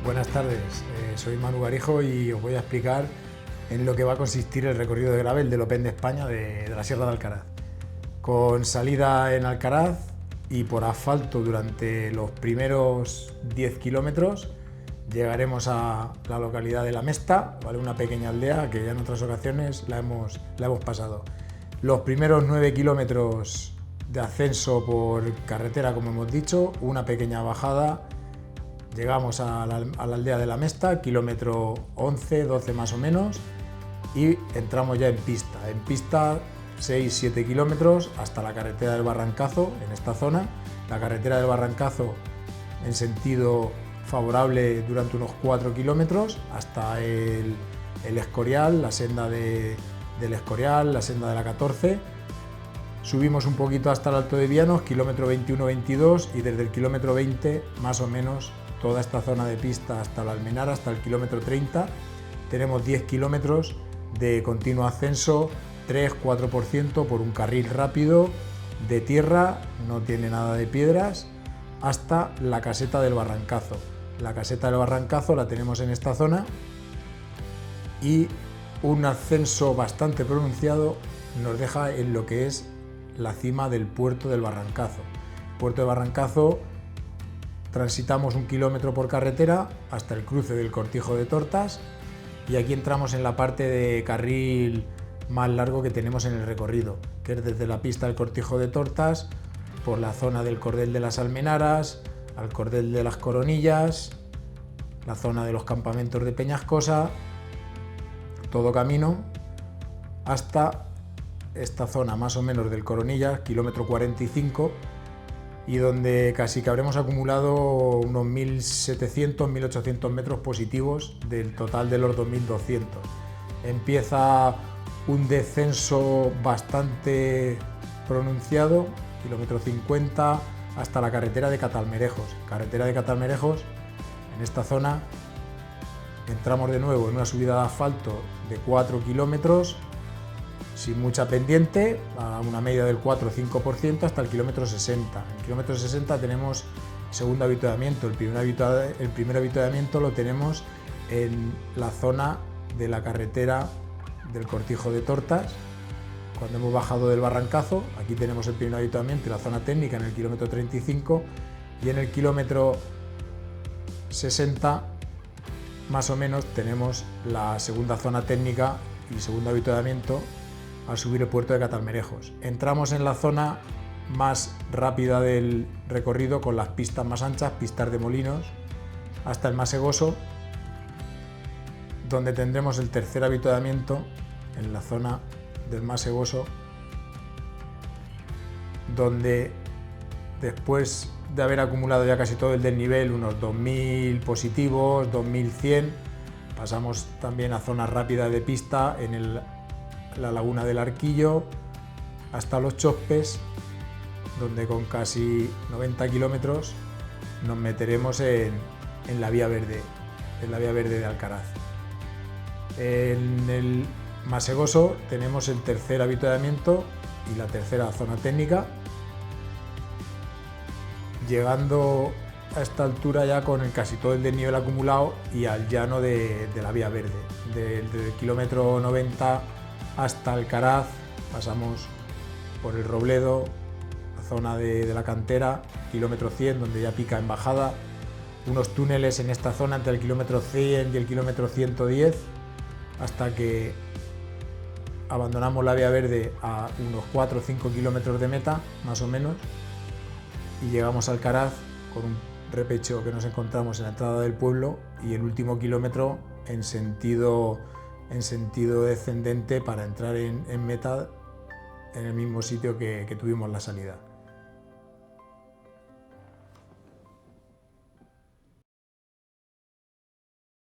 Buenas tardes, soy Manu Garijo y os voy a explicar en lo que va a consistir el recorrido de gravel del Open de España de la Sierra de Alcaraz. Con salida en Alcaraz y por asfalto durante los primeros 10 kilómetros llegaremos a la localidad de La Mesta, ¿vale? Una pequeña aldea que ya en otras ocasiones la hemos pasado. Los primeros 9 kilómetros de ascenso por carretera, como hemos dicho, una pequeña bajada. Llegamos a la aldea de La Mesta, kilómetro 11, 12 más o menos, y entramos ya en pista. En pista 6-7 kilómetros hasta la carretera del Barrancazo, en esta zona. La carretera del Barrancazo en sentido favorable durante unos 4 kilómetros hasta el Escorial, la senda del Escorial, la senda de la 14. Subimos un poquito hasta el Alto de Vianos, kilómetro 21-22, y desde el kilómetro 20 más o menos toda esta zona de pista hasta la Almenara, hasta el kilómetro 30, tenemos 10 kilómetros de continuo ascenso, 3-4% por un carril rápido de tierra, no tiene nada de piedras, hasta la caseta del Barrancazo. La caseta del Barrancazo la tenemos en esta zona y un ascenso bastante pronunciado nos deja en lo que es la cima del puerto del Barrancazo. Puerto de Barrancazo, transitamos 1 kilómetro por carretera hasta el cruce del Cortijo de Tortas y aquí entramos en la parte de carril más largo que tenemos en el recorrido, que es desde la pista del Cortijo de Tortas por la zona del Cordel de las Almenaras, al Cordel de las Coronillas, la zona de los campamentos de Peñascosa, todo camino hasta esta zona más o menos del Coronillas, kilómetro 45, y donde casi que habremos acumulado unos 1.700, 1.800 metros positivos del total de los 2.200. Empieza un descenso bastante pronunciado, kilómetro 50, hasta la carretera de Catalmerejos. Carretera de Catalmerejos, en esta zona entramos de nuevo en una subida de asfalto de 4 kilómetros, sin mucha pendiente, a una media del 4 o 5% hasta el kilómetro 60. En el kilómetro 60 tenemos segundo avituallamiento. El primer avituallamiento lo tenemos en la zona de la carretera del Cortijo de Tortas. Cuando hemos bajado del Barrancazo, aquí tenemos el primer avituallamiento y la zona técnica en el kilómetro 35, y en el kilómetro 60 más o menos tenemos la segunda zona técnica y segundo avituallamiento al subir el puerto de Catalmerejos. Entramos en la zona más rápida del recorrido con las pistas más anchas, pistas de molinos, hasta el Masegoso, donde tendremos el tercer avituallamiento en la zona del Masegoso, donde después de haber acumulado ya casi todo el desnivel, unos 2.000 positivos, 2.100, pasamos también a zonas rápidas de pista en la laguna del Arquillo hasta los Chospes, donde con casi 90 kilómetros nos meteremos en la vía verde, de Alcaraz. En el Masegoso tenemos el tercer avituallamiento y la tercera zona técnica, llegando a esta altura ya con casi todo el desnivel acumulado y al llano de la vía verde. Desde el kilómetro 90 hasta Alcaraz pasamos por el Robledo, la zona de la cantera, kilómetro 100, donde ya pica en bajada, unos túneles en esta zona entre el kilómetro 100 y el kilómetro 110, hasta que abandonamos la vía verde a unos 4 o 5 kilómetros de meta, más o menos, y llegamos a Alcaraz con un repecho que nos encontramos en la entrada del pueblo y el último kilómetro en sentido descendente para entrar en meta en el mismo sitio que tuvimos la salida.